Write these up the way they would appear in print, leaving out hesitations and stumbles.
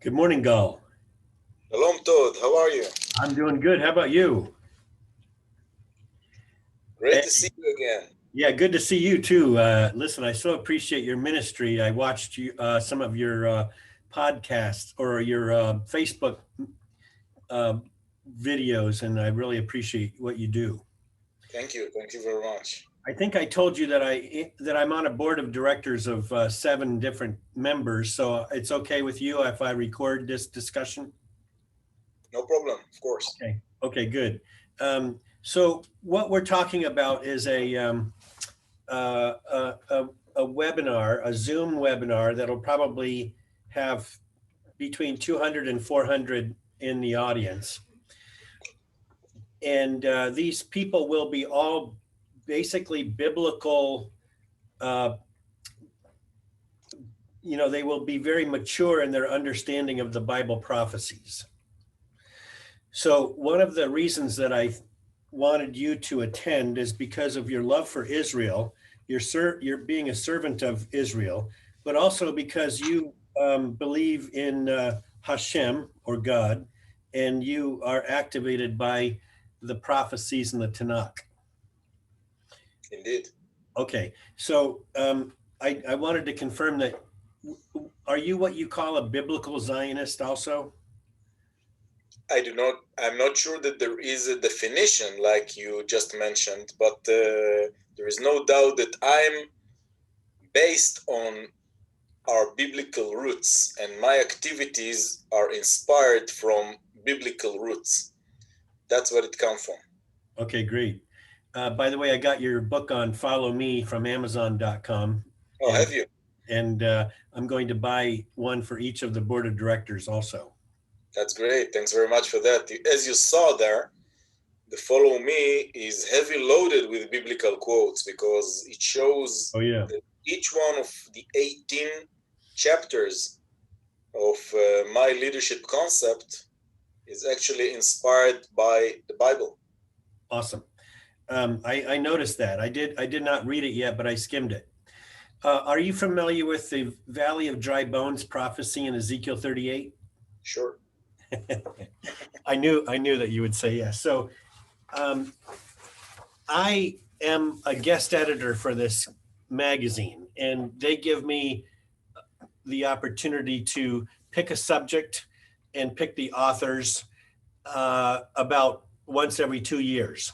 Good morning, Gal. Shalom, Todd. How are you? I'm doing good. How about you? Great Eh, to see you again. Yeah, good to see you too. Listen, I so appreciate your ministry. I watched some of your podcasts or your Facebook uh, videos, and I really appreciate what you do. Thank you. Thank you very much. I think I told you that I'm on a board of directors of seven different members. So it's okay with you if I record this discussion? No problem, of course. Okay. Okay. Good. So what we're talking about is a webinar, a Zoom webinar that'll probably have between 200 and 400 in the audience. And these people will be all basically biblical, uh, they will be very mature in their understanding of the Bible prophecies. So one of the reasons that I wanted you to attend is because of your love for Israel. You're being a servant of Israel, but also because you believe in Hashem or God, and you are activated by the prophecies in the Tanakh. Indeed. Okay, so I wanted to confirm that. Are you what you call a biblical Zionist also? I'm not sure that there is a definition like you just mentioned, but there is no doubt that I'm based on our biblical roots and my activities are inspired from biblical roots. That's where it comes from. Okay, great. By the way, I got your book on Follow Me from Amazon.com, Oh, and have you? I'm going to buy one for each of the board of directors also. That's great. Thanks very much for that. As you saw there, the Follow Me is heavy loaded with biblical quotes because it shows that each one of the 18 chapters of my leadership concept is actually inspired by the Bible. Awesome. I noticed that. I did not read it yet, but I skimmed it. Are you familiar with the Valley of Dry Bones prophecy in Ezekiel 38? Sure. I knew that you would say yes. So I am a guest editor for this magazine, and they give me the opportunity to pick a subject and pick the authors about once every 2 years.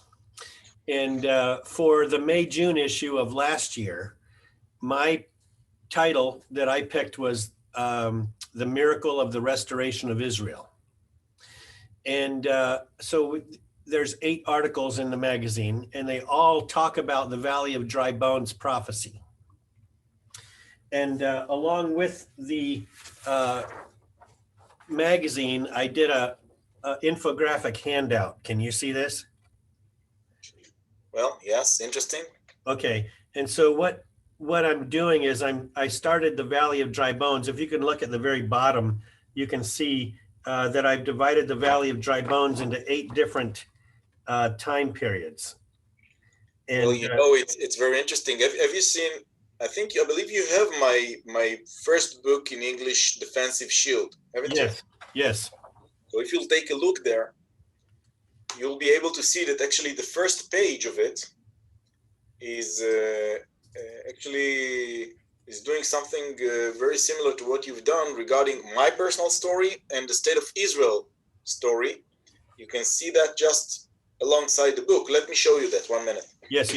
And for the May-June issue of last year, my title that I picked was The Miracle of the Restoration of Israel. And so there's 8 articles in the magazine, and they all talk about the Valley of Dry Bones prophecy. And along with the magazine, I did a infographic handout. Can you see this? Well, yes, interesting. Okay. And so what I'm doing is I started the Valley of Dry Bones. If you can look at the very bottom, you can see that I've divided the Valley of Dry Bones into 8 different time periods. And well, it's very interesting. Have you seen? I believe you have my first book in English, Defensive Shield, haven't you? Yes. So if you'll take a look there, you'll be able to see that actually the first page of it is actually is doing something very similar to what you've done regarding my personal story and the State of Israel story. You can see that just alongside the book. Let me show you that 1 minute. Yes.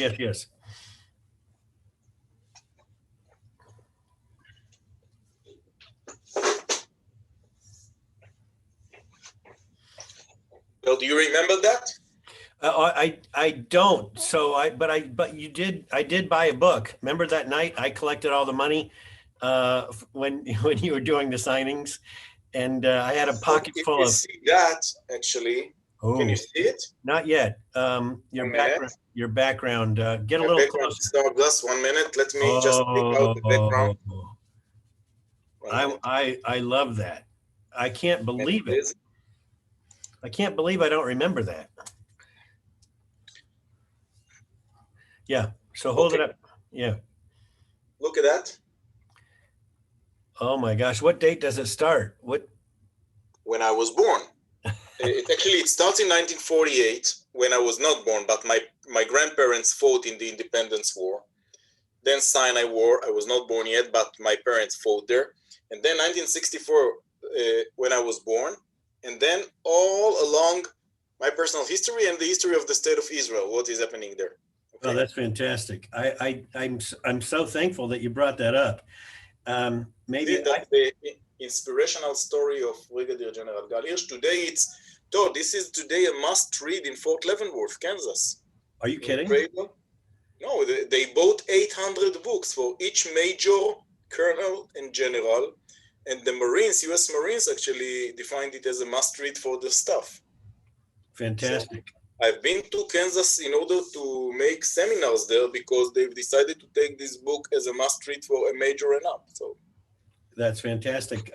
Well, do you remember that? I don't. So I did buy a book. Remember that night I collected all the money when you were doing the signings, and I had a pocket full of. See that actually. Can you see it? Not yet. Your background. Get a little closer. So just 1 minute. Let me just pick out the background. I love that. I can't believe it. I can't believe I don't remember that. Yeah. So hold it up. Yeah. Look at that. Oh my gosh. What date does it start? What? when I was born. It starts in 1948 when I was not born, but my grandparents fought in the Independence War. Then Sinai War, I was not born yet, but my parents fought there. And then 1964 when I was born. And then all along my personal history and the history of the state of Israel, what is happening there. Okay. Oh, that's fantastic. I'm so thankful that you brought that up. Maybe the inspirational story of Brigadier General Gal Hirsch. Today this is today a must read in Fort Leavenworth, Kansas. Are you kidding? No, they bought 800 books for each major, colonel, and general. And the Marines, US Marines, actually defined it as a must read for the staff. Fantastic. So I've been to Kansas in order to make seminars there because they've decided to take this book as a must read for a major and up. So that's fantastic.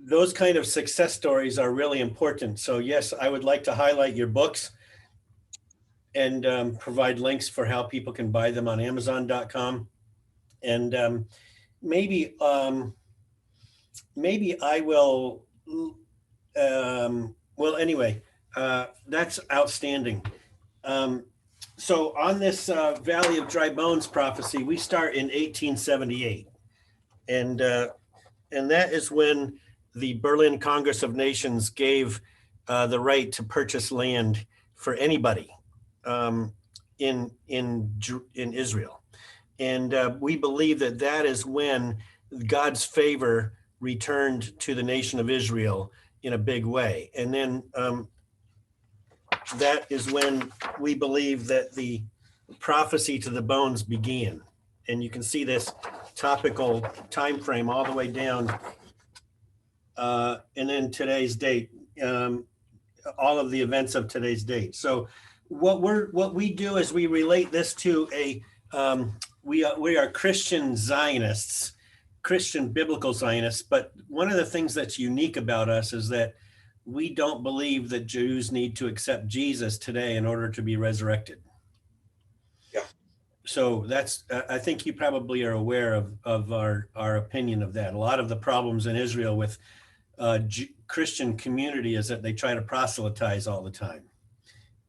Those kind of success stories are really important. So yes, I would like to highlight your books and provide links for how people can buy them on Amazon.com. And maybe I will, well, anyway, that's outstanding. So on this Valley of Dry Bones prophecy, we start in 1878. And that is when the Berlin Congress of Nations gave the right to purchase land for anybody in Israel. And we believe that is when God's favor returned to the nation of Israel in a big way. And then that is when we believe that the prophecy to the bones began. And you can see this topical time frame all the way down. And then today's date, all of the events of today's date. So what we do is we relate this to we are Christian Zionists, Christian biblical Zionists. But one of the things that's unique about us is that we don't believe that Jews need to accept Jesus today in order to be resurrected. Yeah. So that's, I think you probably are aware of our opinion of that. A lot of the problems in Israel with Christian community is that they try to proselytize all the time,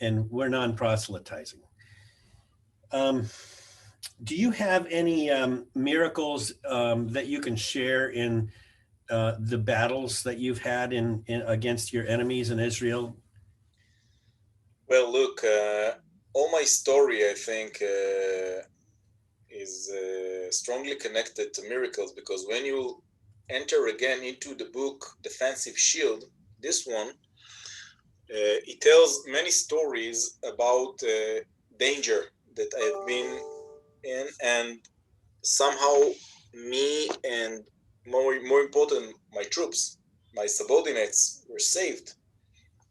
and we're non-proselytizing. Do you have any miracles that you can share in the battles that you've had in against your enemies in Israel? Well, look, all my story, I think, is strongly connected to miracles, because when you enter again into the book Defensive Shield, this one, it tells many stories about danger that I've been in, and somehow me and more important, my troops, my subordinates were saved.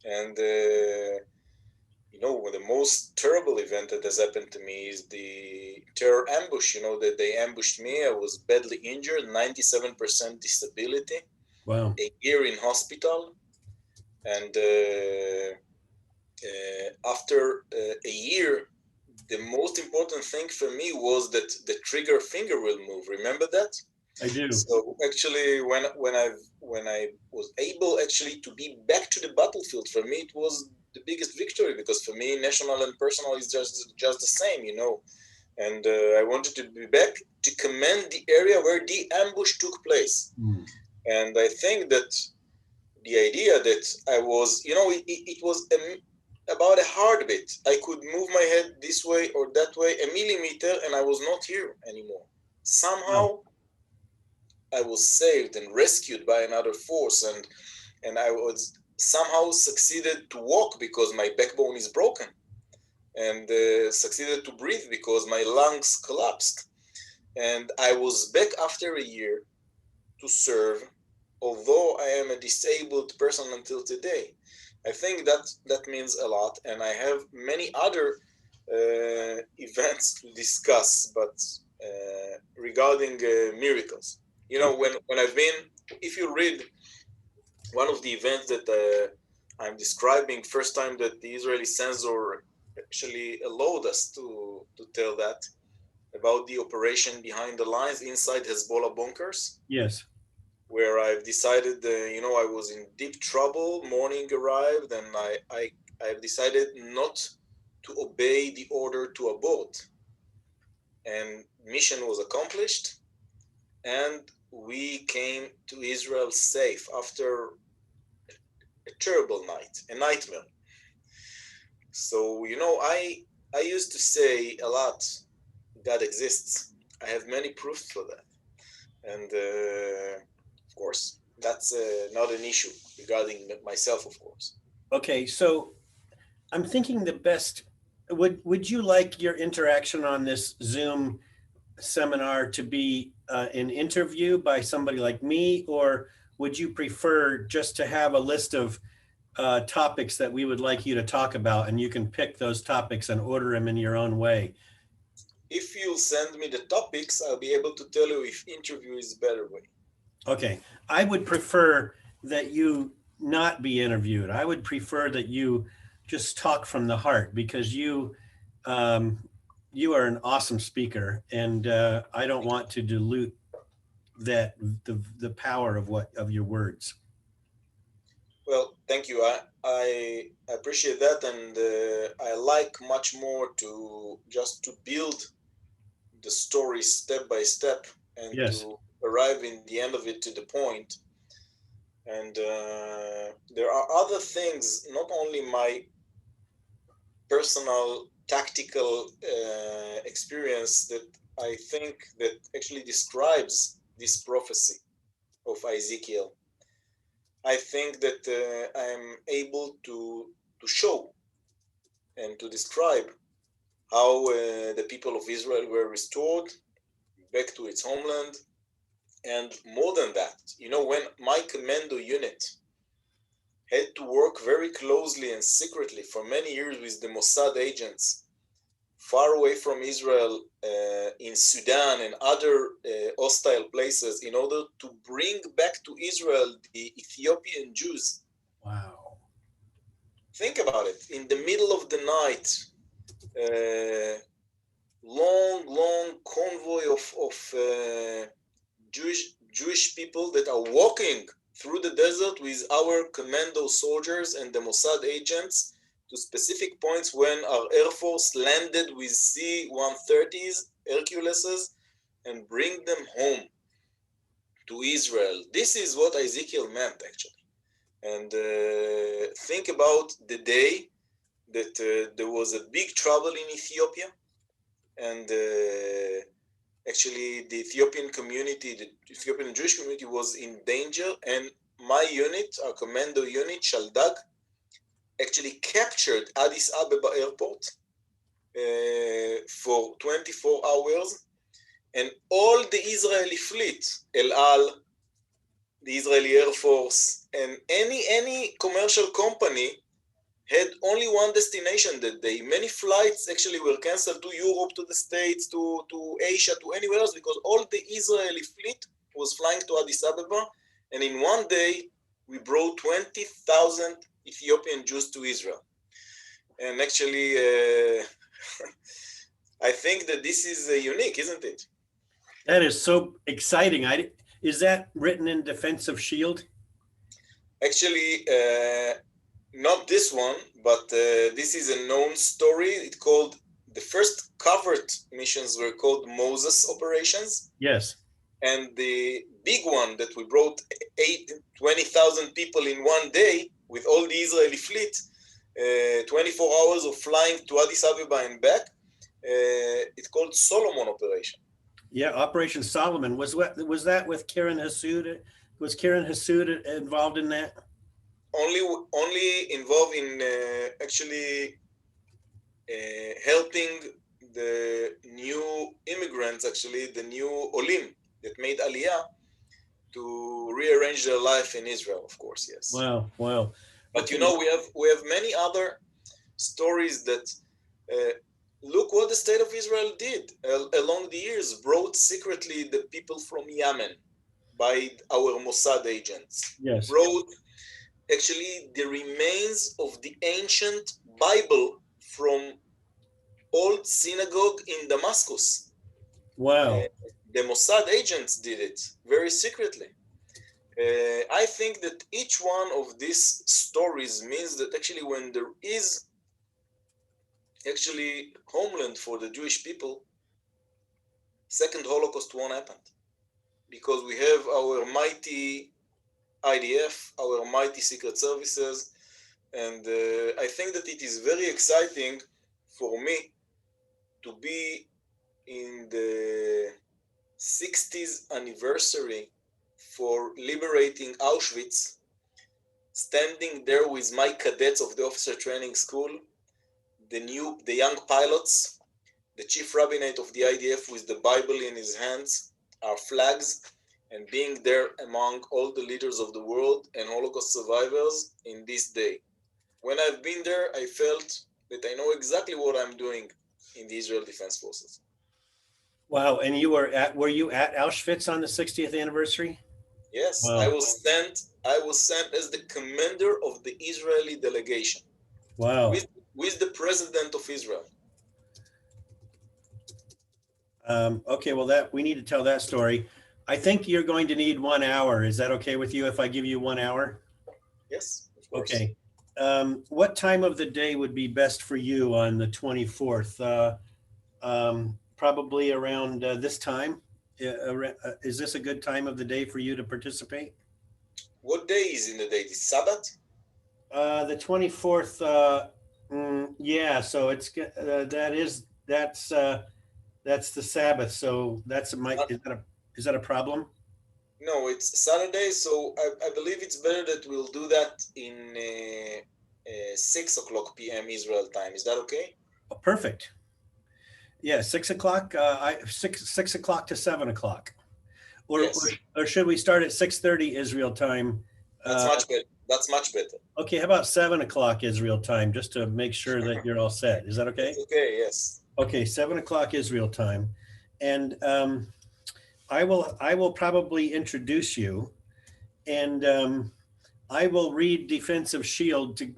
And the most terrible event that has happened to me is the terror ambush. That they ambushed me. I was badly injured, 97% disability. Wow. A year in hospital. And after a year, the most important thing for me was that the trigger finger will move. Remember that? I do. So actually, when I was able actually to be back to the battlefield, for me it was the biggest victory, because for me national and personal is just the same, And I wanted to be back to command the area where the ambush took place. And I think that the idea that I was, it was about a heartbeat. I could move my head this way or that way, a millimeter, and I was not here anymore. Somehow I was saved and rescued by another force, and I was somehow succeeded to walk because my backbone is broken, and succeeded to breathe because my lungs collapsed. And I was back after a year to serve, although I am a disabled person until today. I think that means a lot, and I have many other events to discuss, but regarding miracles. When I've been, if you read one of the events that I'm describing, first time that the Israeli censor actually allowed us to tell that, about the operation behind the lines inside Hezbollah bunkers. Yes. where I've decided, I was in deep trouble. Morning arrived, and I've decided not to obey the order to abort. And mission was accomplished, and we came to Israel safe after a terrible night, a nightmare. So, I used to say a lot, God exists. I have many proofs for that. And of course, that's not an issue regarding myself, of course. Okay, so I'm thinking the best, would you like your interaction on this Zoom seminar to be an interview by somebody like me, or would you prefer just to have a list of topics that we would like you to talk about, and you can pick those topics and order them in your own way? If you'll send me the topics, I'll be able to tell you if interview is a better way. Okay, I would prefer that you not be interviewed. I would prefer that you just talk from the heart, because you are an awesome speaker, and I don't want to dilute that the power of your words. Well, thank you. I appreciate that, and I like much more to just to build the story step by step and Yes. to arrive in the end of it to the point. And there are other things, not only my personal tactical experience, that I think that actually describes this prophecy of Ezekiel. I think that I'm able to show and to describe how the people of Israel were restored back to its homeland. And more than that, when my commando unit had to work very closely and secretly for many years with the Mossad agents far away from Israel, in Sudan and other hostile places, in order to bring back to Israel the Ethiopian Jews. Wow. Think about it. In the middle of the night, long convoy of Jewish people that are walking through the desert with our commando soldiers and the Mossad agents to specific points when our Air Force landed with C-130s, Herculeses, and bring them home to Israel. This is what Ezekiel meant, actually. And think about the day that there was a big trouble in Ethiopia, and actually the Ethiopian community, the Ethiopian Jewish community, was in danger, and my unit, our commando unit, Shaldag, actually captured Addis Ababa airport for 24 hours, and all the Israeli fleet, El Al, the Israeli Air Force, and any commercial company had only one destination that day. Many flights actually were canceled to Europe, to the States, to Asia, to anywhere else, because all the Israeli fleet was flying to Addis Ababa. And in one day, we brought 20,000 Ethiopian Jews to Israel. And actually, I think that this is unique, isn't it? That is so exciting. Is that written in Defense of Shield? Actually, not this one, but this is a known story. It's called, the first covert missions were called Moses operations. Yes. And the big one that we brought 20,000 people in one day with all the Israeli fleet, 24 hours of flying to Addis Ababa and back, it's called Solomon operation. Yeah, Operation Solomon. Was that with Karen Hassoud? Was Karen Hassoud involved in that? Only involved in actually helping the new immigrants, actually the new Olim that made Aliyah, to rearrange their life in Israel, of course, yes. Wow. But okay. We have many other stories that look what the state of Israel did along the years, brought secretly the people from Yemen by our Mossad agents. Yes. Brought actually the remains of the ancient Bible from old synagogue in Damascus. Wow. The Mossad agents did it very secretly. I think that each one of these stories means that actually when there is actually homeland for the Jewish people, second Holocaust won't happen because we have our mighty IDF, our mighty secret services, and I think that it is very exciting for me to be in the 60th anniversary for liberating Auschwitz, standing there with my cadets of the officer training school, the young pilots, the chief rabbinate of the IDF with the Bible in his hands, our flags, and being there among all the leaders of the world and Holocaust survivors in this day. When I've been there, I felt that I know exactly what I'm doing in the Israel Defense Forces. Wow. And were you at Auschwitz on the 60th anniversary? Yes, Wow. I was sent as the commander of the Israeli delegation. Wow. With the president of Israel. Okay, well, we need to tell that story. I think you're going to need 1 hour. Is that okay with you if I give you 1 hour? Yes, of course. Okay. What time of the day would be best for you on the 24th? Probably around this time. Is this a good time of the day for you to participate? What day is in the day? Is Sabbath? The 24th. Yeah. So that's the Sabbath. So is that a problem? No, it's Saturday. So I believe it's better that we'll do that in 6 o'clock p.m. Israel time. Is that okay? Oh, perfect. Yeah, 6 o'clock. 6 o'clock to 7 o'clock, Yes. or should we start at 6:30 Israel time? That's much better. That's much better. Okay, how about 7 o'clock Israel time, just to make sure that you're all set? Is that okay? That's okay. Yes. Okay, 7 o'clock Israel time, and I will probably introduce you, and I will read Defensive Shield to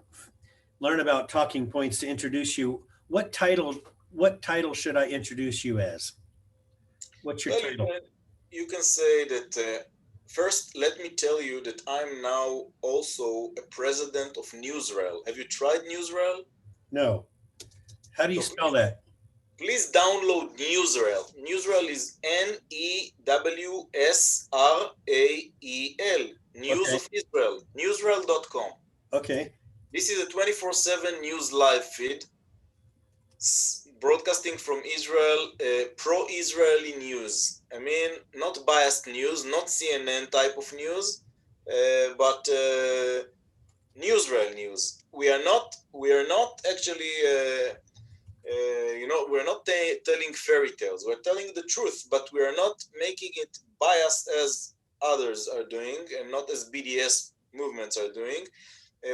learn about talking points to introduce you. What title should I introduce you as? What's your title? You can say that first, let me tell you that I'm now also a president of Newsrael. Have you tried Newsrael? No. How do you spell that? Please download Newsrael. Newsrael is Newsrael. News Okay. of Israel. Newsrael.com. Okay. This is a 24/7 news live feed broadcasting from Israel, pro-Israeli news. I mean, not biased news, not CNN type of news, but Newsrael news. We are not actually, we're not telling fairy tales. We're telling the truth, but we are not making it biased as others are doing, and not as BDS movements are doing.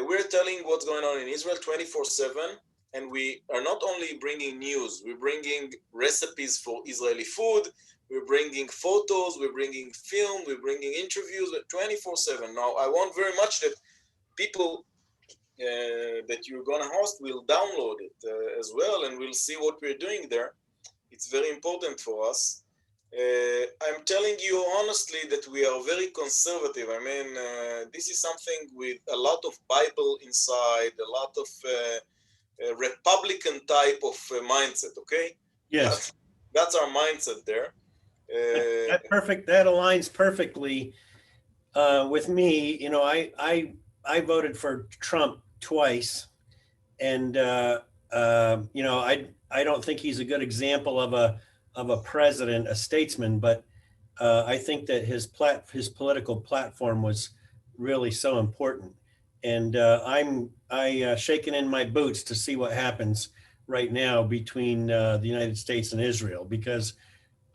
We're telling what's going on in Israel 24/7. And we are not only bringing news, we're bringing recipes for Israeli food, we're bringing photos, we're bringing film, we're bringing interviews 24/7. Now, I want very much that people that you're going to host will download it as well, and we'll see what we're doing there. It's very important for us. I'm telling you honestly that we are very conservative. I mean, this is something with a lot of Bible inside, a lot of Republican type of mindset, okay? Yes. That's our mindset there. That aligns perfectly with me. You know, I voted for Trump twice, and you know, I don't think he's a good example of a president, a statesman, but I think that his political platform was really so important. And I'm shaking in my boots to see what happens right now between the United States and Israel, because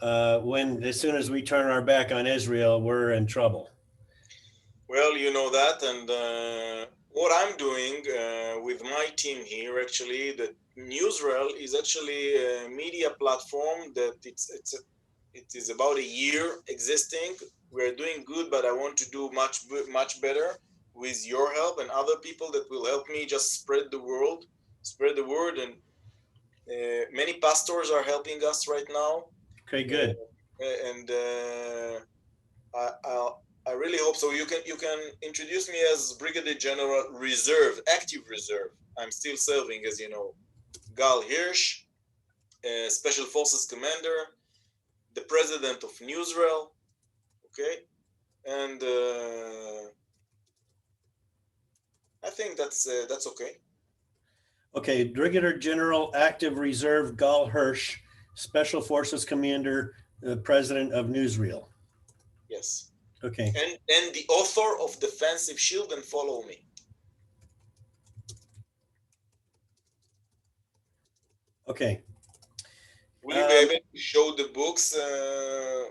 as soon as we turn our back on Israel, we're in trouble. Well, you know that, and what I'm doing with my team here, actually, the Newsrael is actually a media platform that it is about a year existing. We're doing good, but I want to do much better with your help and other people that will help me just spread the word, and many pastors are helping us right now. Okay, good. And I really hope so. You can introduce me as Brigadier General Reserve, active reserve. I'm still serving, as you know. Gal Hirsch, Special Forces Commander, the President of Newsreel. Okay, and I think that's okay. Okay, Brigadier General, Active Reserve, Gal Hirsch, Special Forces Commander, President of Newsreel. Yes. Okay. And the author of Defensive Shield and Follow Me. Okay. Will you be able to show the books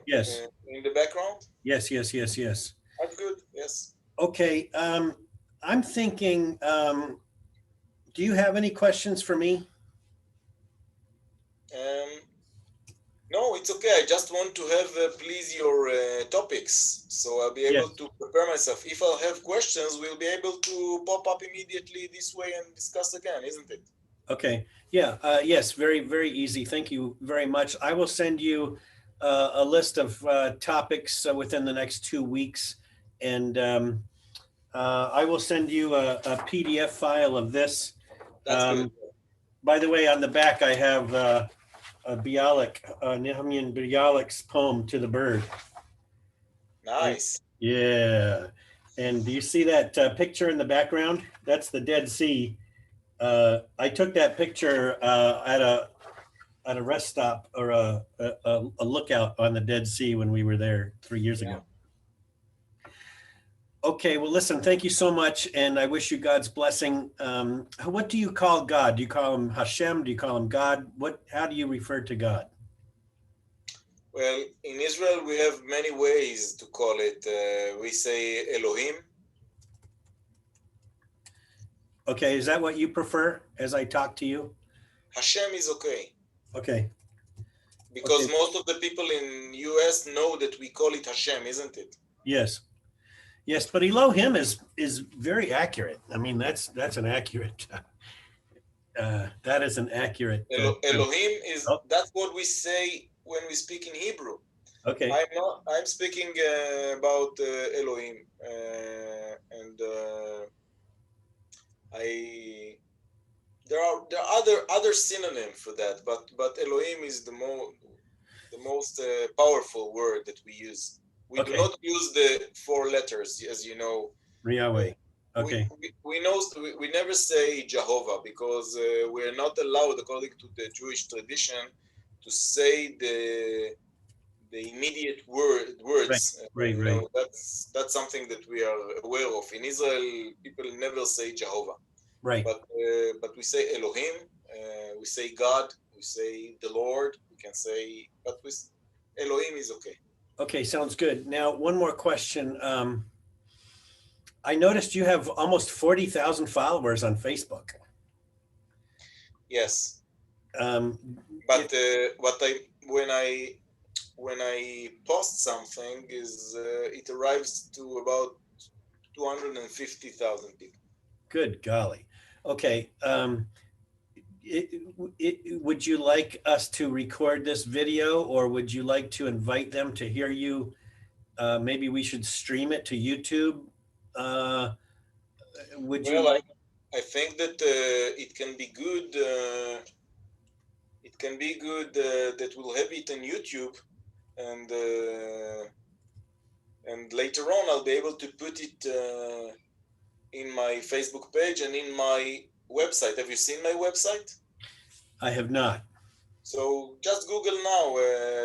yes. In the background? Yes. That's good, yes. Okay, I'm thinking, do you have any questions for me? No, it's okay. I just want to have, please, your topics, so I'll be able to prepare myself. If I'll have questions, we'll be able to pop up immediately this way and discuss again, isn't it? Okay. Yeah. Yes. Very, very easy. Thank you very much. I will send you a list of topics within the next 2 weeks, and I will send you a PDF file of this. That's good. By the way, on the back, I have a Bialik, Nehemiah Bialik's poem To the Bird. Nice. Yeah. And do you see that picture in the background? That's the Dead Sea. I took that picture at a rest stop or a lookout on the Dead Sea when we were there 3 years ago. Okay, well, listen, thank you so much, and I wish you God's blessing. What do you call God? Do you call him Hashem? Do you call him God? How do you refer to God? Well, in Israel, we have many ways to call it. We say Elohim. Okay, is that what you prefer as I talk to you? Hashem is okay. Okay. Because most of the people in US know that we call it Hashem, isn't it? Yes. Yes, but Elohim is very accurate. I mean, that's an accurate. That is an accurate. Elohim is that's what we say when we speak in Hebrew. Okay. I'm speaking about Elohim, and there are other synonym for that, but Elohim is the most powerful word that we use. We do not use the 4 letters, as you know. Yahweh. Okay. We never say Jehovah because we're not allowed, according to the Jewish tradition, to say the immediate words. Right. That's something that we are aware of. In Israel, people never say Jehovah. Right. But we say Elohim, we say God, we say the Lord. We can say, but with Elohim is okay. Okay, sounds good. Now, one more question. I noticed you have almost 40,000 followers on Facebook. Yes. But when I post something, it arrives to about 250,000 people. Good golly. Okay. Would you like us to record this video, or would you like to invite them to hear you? Maybe we should stream it to YouTube. Would you? Well, I think that it can be good. It can be good that we'll have it on YouTube, and later on I'll be able to put it in my Facebook page and in my website. Have you seen my website? I have not. So just Google now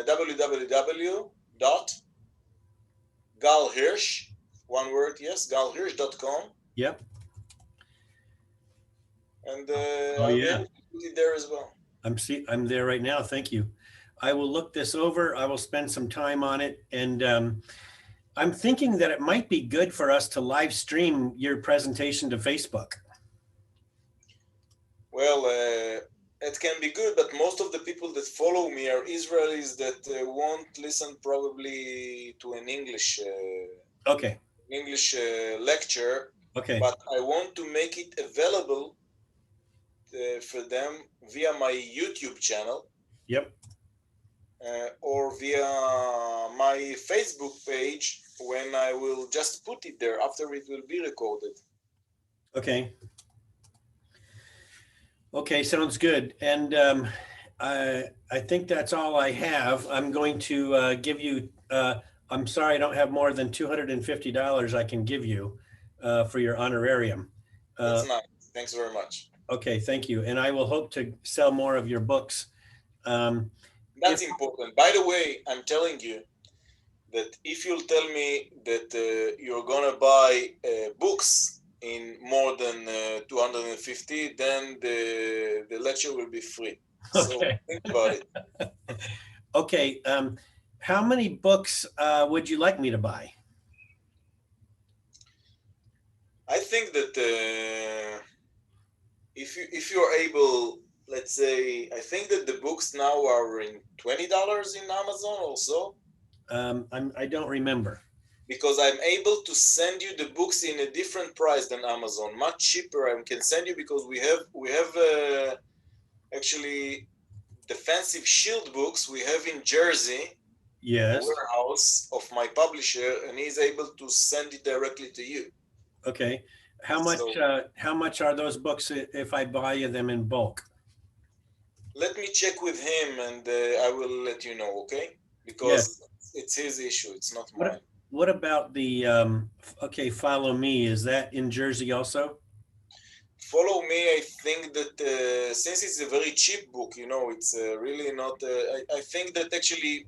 www.galhirsch, one word, yes, galhirsch.com. Yep. And I'll be able to put it there as well. I'm there right now. Thank you. I will look this over. I will spend some time on it. And I'm thinking that it might be good for us to live stream your presentation to Facebook. Well, it can be good, but most of the people that follow me are Israelis that won't listen probably to an English lecture. Okay. But I want to make it available for them via my YouTube channel. Yep. or via my Facebook page when I will just put it there after it will be recorded. Okay. Okay, sounds good. And I think that's all I have. I'm going to give you, I'm sorry, I don't have more than $250 I can give you for your honorarium. That's nice. Thanks very much. Okay, thank you. And I will hope to sell more of your books. That's important. By the way, I'm telling you that if you'll tell me that you're gonna buy books in more than 250, then the lecture will be free. So Okay. think about it. Okay. How many books would you like me to buy? I think that if you're able, let's say, I think that the books now are in $20 in Amazon also. I don't remember. Because I'm able to send you the books in a different price than Amazon, much cheaper. I can send you because we have actually defensive shield books we have in Jersey. Yes. The warehouse of my publisher, and he's able to send it directly to you. Okay. How much are those books if I buy them in bulk? Let me check with him, and I will let you know. Okay? Because it's his issue. It's not mine. What about the okay, Follow Me? Is that in Jersey also? Follow Me, I think that since it's a very cheap book, it's really not. I think that actually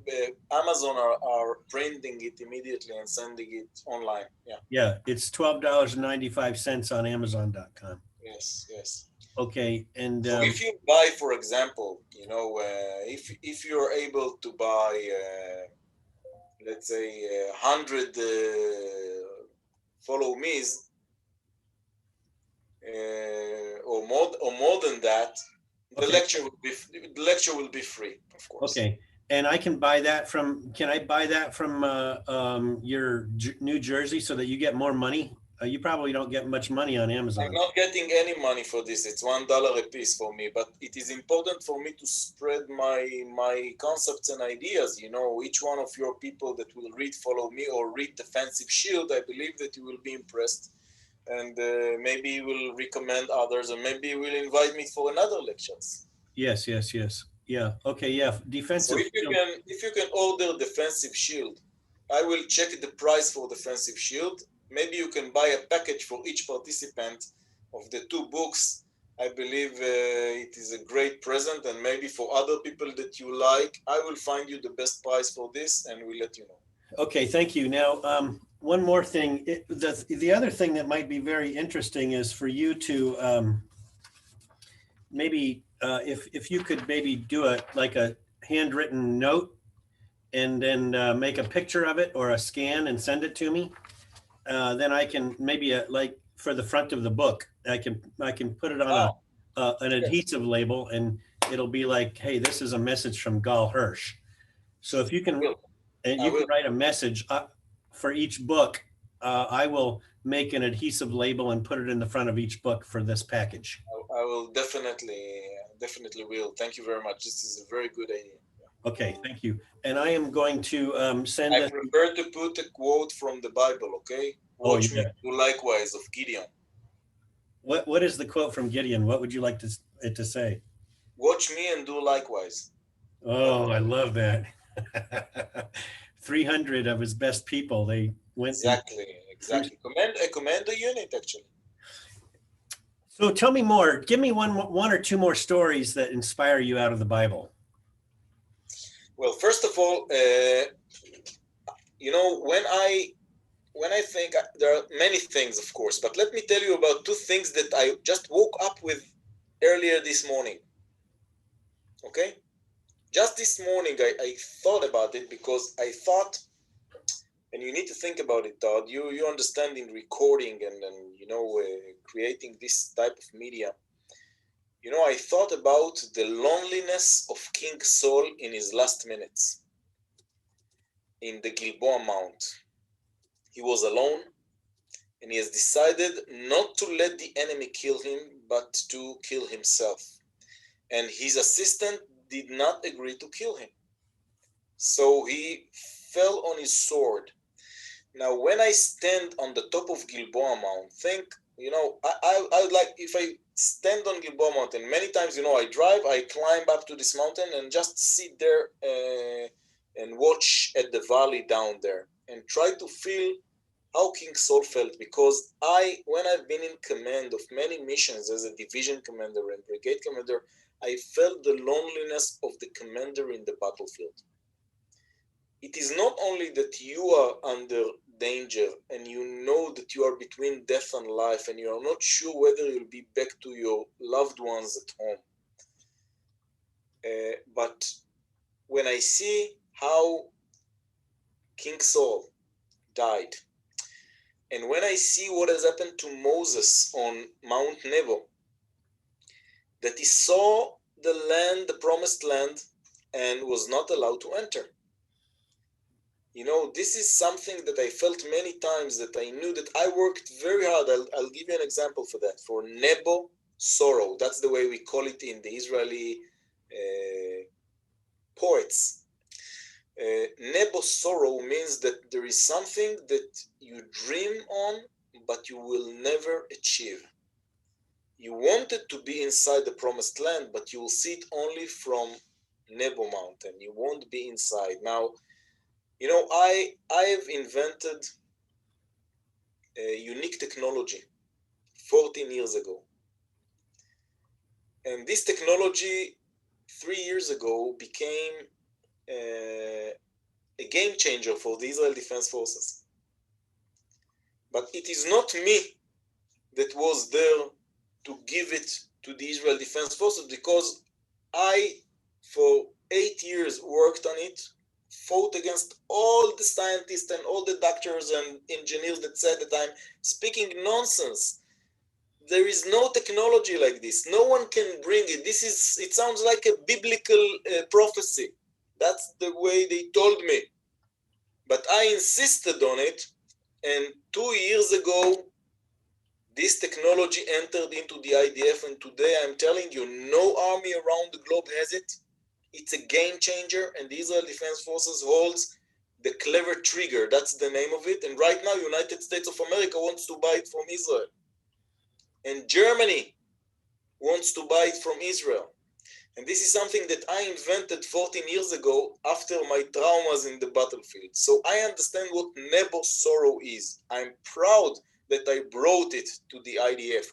Amazon are printing it immediately and sending it online. Yeah. Yeah, it's $12.95 on Amazon.com. Yes. Okay, and so if you buy, for example, if you're able to buy, let's say, 100 Follow Me's. Or more than that, the lecture will be free, of course. Okay, and I can buy that from. Can I buy that from your New Jersey so that you get more money? You probably don't get much money on Amazon. I'm not getting any money for this. It's $1 a piece for me, but it is important for me to spread my concepts and ideas. Each one of your people that will read Follow Me or read Defensive Shield, I believe that you will be impressed. And maybe you will recommend others, or maybe you will invite me for another lectures. Yes. Yeah. Okay. Yeah. Defensive. So if you can order Defensive Shield, I will check the price for Defensive Shield. Maybe you can buy a package for each participant of the 2 books. I believe it is a great present, and maybe for other people that you like, I will find you the best price for this, and we'll let you know. Okay, thank you. Now, one more thing. The other thing that might be very interesting is for you to maybe if you could maybe do a handwritten note and then make a picture of it or a scan and send it to me. Then I can maybe like for the front of the book, I can put it on an adhesive label, and it'll be like, hey, this is a message from Gal Hirsch. So if you can. And you can write a message for each book. I will make an adhesive label and put it in the front of each book for this package. I will definitely will. Thank you very much. This is a very good idea. Okay, thank you. And I am going to send. I prefer to put a quote from the Bible. Okay, watch me do likewise of Gideon. What is the quote from Gideon? What would you like it to say? Watch me and do likewise. Oh, I love that. 300 of his best people, they went exactly. Command the unit, actually. So tell me more. Give me one or two more stories that inspire you out of the Bible. Well, first of all, when I think, there are many things, of course, but let me tell you about 2 things that I just woke up with earlier this morning. Okay? Just this morning, I thought about it because I thought, and you need to think about it, Todd, you understand in recording and creating this type of media. I thought about the loneliness of King Saul in his last minutes in the Gilboa Mount. He was alone, and he has decided not to let the enemy kill him, but to kill himself. And his assistant did not agree to kill him. So he fell on his sword. Now, when I stand on the top of Gilboa Mount, think, I would like, if I stand on Gilboa Mountain, many times, I drive, I climb up to this mountain and just sit there and watch at the valley down there and try to feel how King Saul felt, because when I've been in command of many missions as a division commander and brigade commander, I felt the loneliness of the commander in the battlefield. It is not only that you are under danger and you know that you are between death and life and you are not sure whether you'll be back to your loved ones at home. But when I see how King Saul died, and when I see what has happened to Moses on Mount Nebo, that he saw the land, the promised land, and was not allowed to enter. This is something that I felt many times, that I knew that I worked very hard. I'll give you an example for that. For Nebo sorrow, that's the way we call it in the Israeli poets. Nebo sorrow means that there is something that you dream on, but you will never achieve. You wanted to be inside the promised land, but you will see it only from Nebo mountain. You won't be inside. Now, I've invented a unique technology 14 years ago. And this technology 3 years ago became a game changer for the Israel Defense Forces. But it is not me that was there to give it to the Israel Defense Forces, because I, for 8 years, worked on it, fought against all the scientists and all the doctors and engineers that said that I'm speaking nonsense. There is no technology like this. No one can bring it. It sounds like a biblical prophecy. That's the way they told me. But I insisted on it, and 2 years ago, this technology entered into the IDF, and today I'm telling you, no army around the globe has it. It's a game changer, and the Israel Defense Forces holds the clever trigger. That's the name of it. And right now, United States of America wants to buy it from Israel. And Germany wants to buy it from Israel. And this is something that I invented 14 years ago after my traumas in the battlefield. So I understand what Nebo sorrow is. I'm proud that I brought it to the IDF.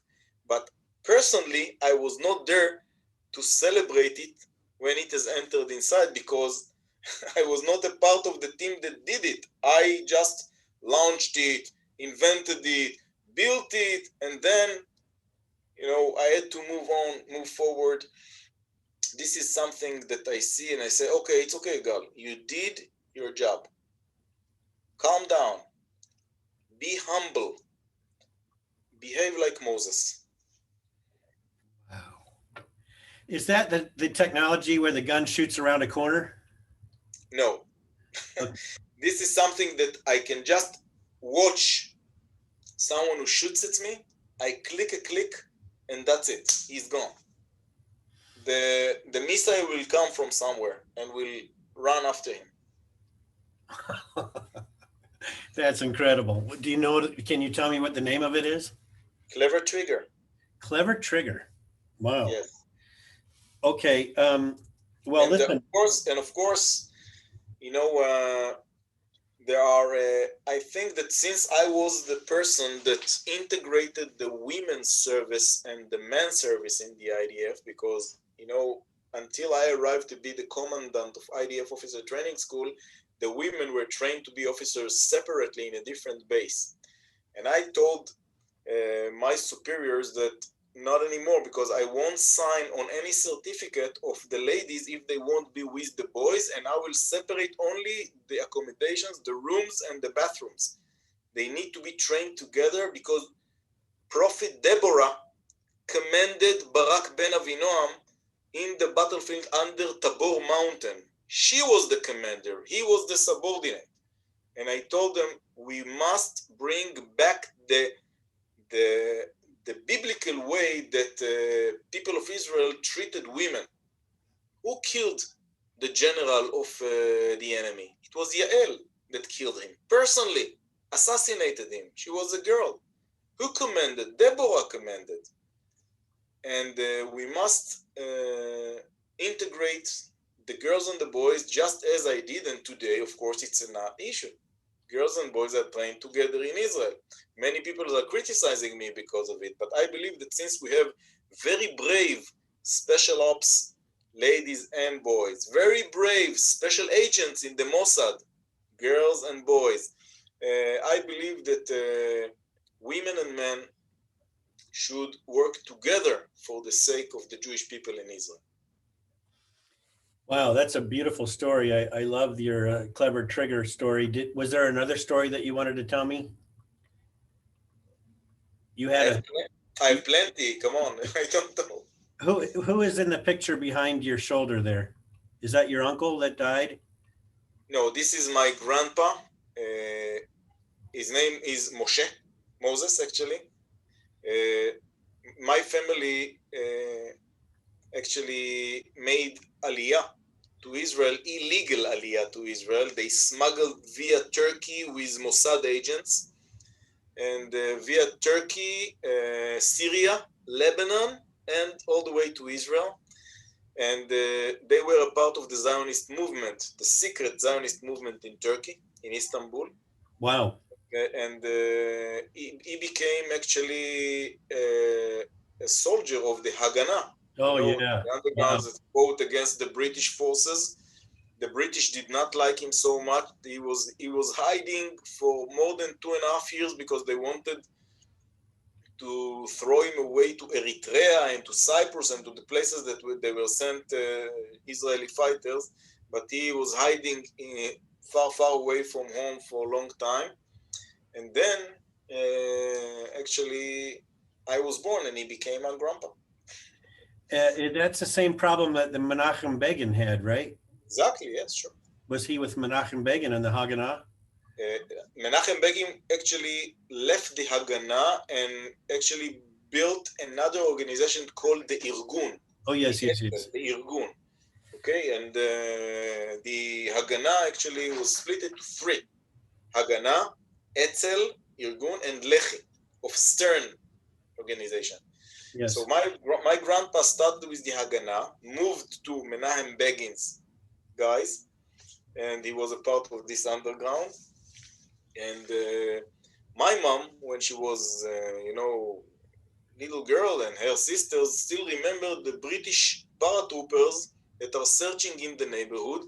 But personally, I was not there to celebrate it when it has entered inside, because I was not a part of the team that did it. I just launched it, invented it, built it, and then, I had to move forward. This is something that I see and I say, okay, it's okay, Gal. You did your job. Calm down. Be humble. Behave like Moses. Wow. Is that the technology where the gun shoots around a corner? No. Okay. This is something that I can just watch someone who shoots at me. I click a click and that's it. He's gone. The missile will come from somewhere and will run after him. That's incredible. Do you know, can you tell me what the name of it is? Clever trigger. Clever trigger. Wow. Yes. Okay. Well, and listen. Of course, there are, I think that since I was the person that integrated the women's service and the men's service in the IDF, because, until I arrived to be the commandant of IDF officer training school, the women were trained to be officers separately in a different base. And I told my superiors that not anymore, because I won't sign on any certificate of the ladies if they won't be with the boys, and I will separate only the accommodations, the rooms, and the bathrooms. They need to be trained together, because Prophet Deborah commanded Barak ben Avinoam in the battlefield under Tabor mountain. She was the commander. He was the subordinate. And I told them, we must bring back the biblical way that people of Israel treated women. Who killed the general of the enemy. It was Yael that killed him, personally assassinated him. She was a girl. Who commanded? Deborah commanded. And we must integrate the girls and the boys just as I did, and today, of course, it's an issue. Girls and boys are trained together in Israel. Many people are criticizing me because of it, but I believe that since we have very brave special ops ladies and boys, very brave special agents in the Mossad, girls and boys, I believe that women and men should work together for the sake of the Jewish people in Israel. Wow, that's a beautiful story. I love your clever trigger story. Was there another story that you wanted to tell me? You had I have plenty. Come on, I don't know. Who is in the picture behind your shoulder there? Is that your uncle that died? No, this is my grandpa. His name is Moses, actually. My family actually made Aliyah to Israel, illegal Aliyah to Israel. They smuggled via Turkey with Mossad agents, and via Turkey, Syria, Lebanon, and all the way to Israel. And they were a part of the Zionist movement, the secret Zionist movement in Turkey, in Istanbul. Wow. And he became actually a soldier of the Haganah. Oh, yeah. The underground that fought against the British forces. The British did not like him so much. He was hiding for more than 2.5 years because they wanted to throw him away to Eritrea and to Cyprus and to the places that they were sent Israeli fighters. But he was hiding far, far away from home for a long time. And then actually I was born and he became my grandpa. That's the same problem that the Menachem Begin had, right? Exactly, yes, sure. Was he with Menachem Begin in the Haganah? Menachem Begin actually left the Haganah and actually built another organization called the Irgun. Oh, yes. The Irgun. Okay, and the Haganah actually was split into 3. Haganah, Etzel, Irgun, and Lechi of Stern organization. Yes. So my grandpa started with the Haganah, moved to Menachem Begin's guys, and he was a part of this underground. And my mom, when she was, little girl, and her sisters still remember the British paratroopers that are searching in the neighborhood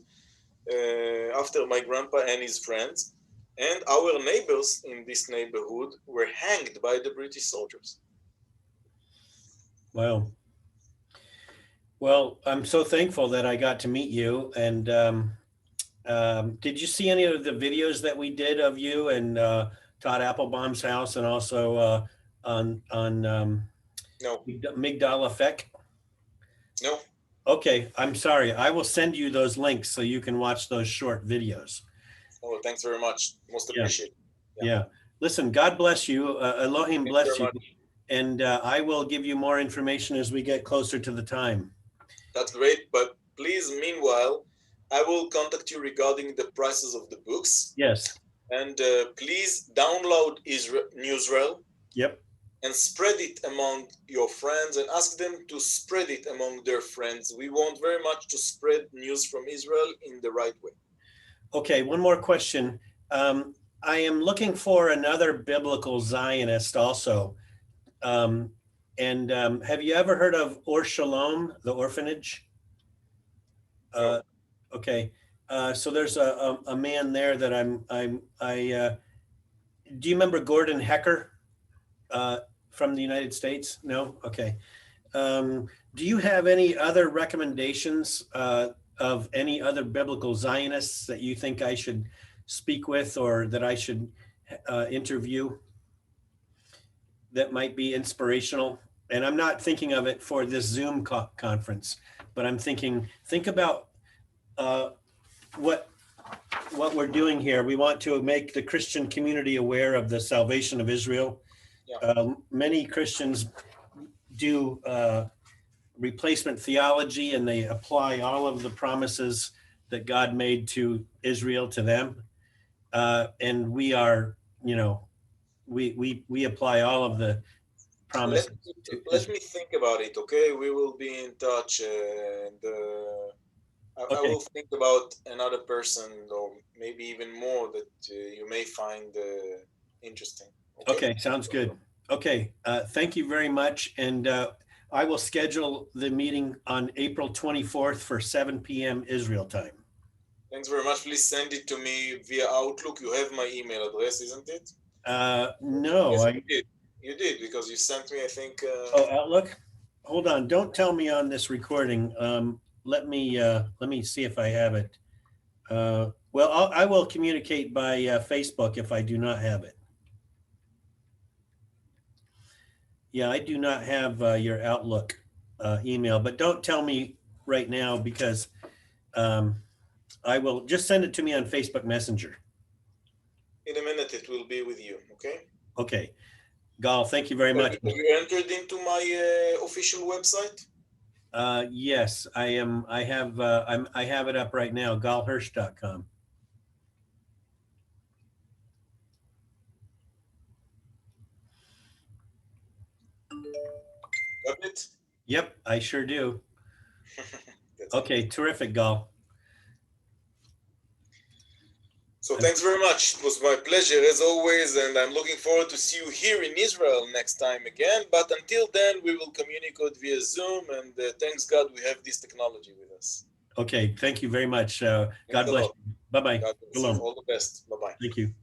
after my grandpa and his friends. And our neighbors in this neighborhood were hanged by the British soldiers. Wow. Well, I'm so thankful that I got to meet you. And did you see any of the videos that we did of you and Todd Applebaum's house, and also on No. Migdal Effect? No. Okay, I'm sorry. I will send you those links so you can watch those short videos. Oh, thanks very much. Most appreciated. Yeah. Listen, God bless you. Elohim bless you. Much. And I will give you more information as we get closer to the time. That's great. But please, meanwhile, I will contact you regarding the prices of the books. Yes. And please download Newsrel. Yep. And spread it among your friends and ask them to spread it among their friends. We want very much to spread news from Israel in the right way. Okay, one more question. I am looking for another biblical Zionist also. Have you ever heard of Or Shalom, the orphanage? No. Okay. So there's a man there that do you remember Gordon Hecker from the United States? No? Okay. Do you have any other recommendations of any other biblical Zionists that you think I should speak with or that I should interview that might be inspirational? And I'm not thinking of it for this Zoom conference, but I'm think about what we're doing here. We want to make the Christian community aware of the salvation of Israel. Yeah. Many Christians do replacement theology, and they apply all of the promises that God made to Israel, to them. And we are, you know, we apply all of the promises to Let Israel. me think about it, okay? We will be in touch, and I Okay. will think about another person, or maybe even more, that you may find interesting. Okay? Okay, sounds good. Okay, thank you very much. And I will schedule the meeting on April 24th for 7 p.m. Israel time. Thanks very much. Please send it to me via Outlook. You have my email address, isn't it? No, Yes, you did. You did, because you sent me, I think. Oh, Outlook. Hold on. Don't tell me on this recording. Let me see if I have it. Well, I will communicate by Facebook if I do not have it. Yeah, I do not have your Outlook email, but don't tell me right now, because I will just send it to me on Facebook Messenger. In a minute, it will be with you, okay? Okay. Gal, thank you very much. Have you entered into my official website? Yes, I am. I have it up right now, galhirsch.com. Got it? Yep, I sure do. Okay, It. terrific, Gal. So thanks very much. It was my pleasure as always, and I'm looking forward to see you here in Israel next time again. But until then, we will communicate via Zoom, and thanks God we have this technology with us. Okay, thank you very much. God bless you. Bye-bye. God bless you. Shalom. All the best. Bye-bye. Thank you.